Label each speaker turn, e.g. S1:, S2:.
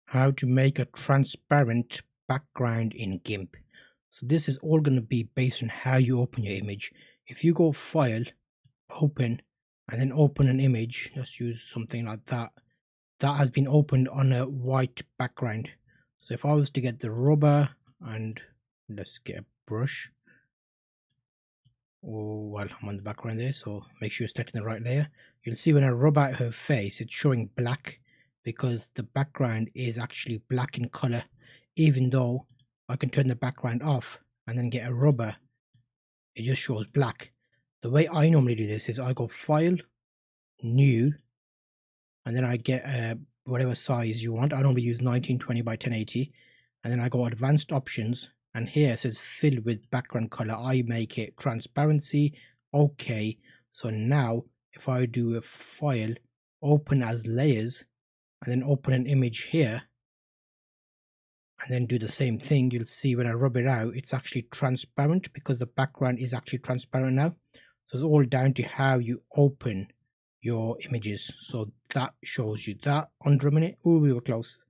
S1: how to make a transparent background in Gimp. So this is all going to be based on how you open your image. If you go File, Open, and then open an image, let's use something like that. That has been opened on a white background. So if I was to get the rubber and let's get a brush. Oh, well, I'm on the background there, so make sure you're selecting the right layer. You'll see when I rub out her face, it's showing black because the background is actually black in color, even though I can turn the background off and then get a rubber, it just shows black. The way I normally do this is I go File, New, and then I get whatever size you want. I normally use 1920 by 1080, and then I go Advanced Options, and here it says Fill with Background Color. I make it Transparency. Okay, so now if I do a File, Open as Layers, and then open an image here, and then do the same thing, you'll see when I rub it out, it's actually transparent because the background is actually transparent now. So it's all down to how you open your images. So that shows you that. Under a minute. Oh, we were close.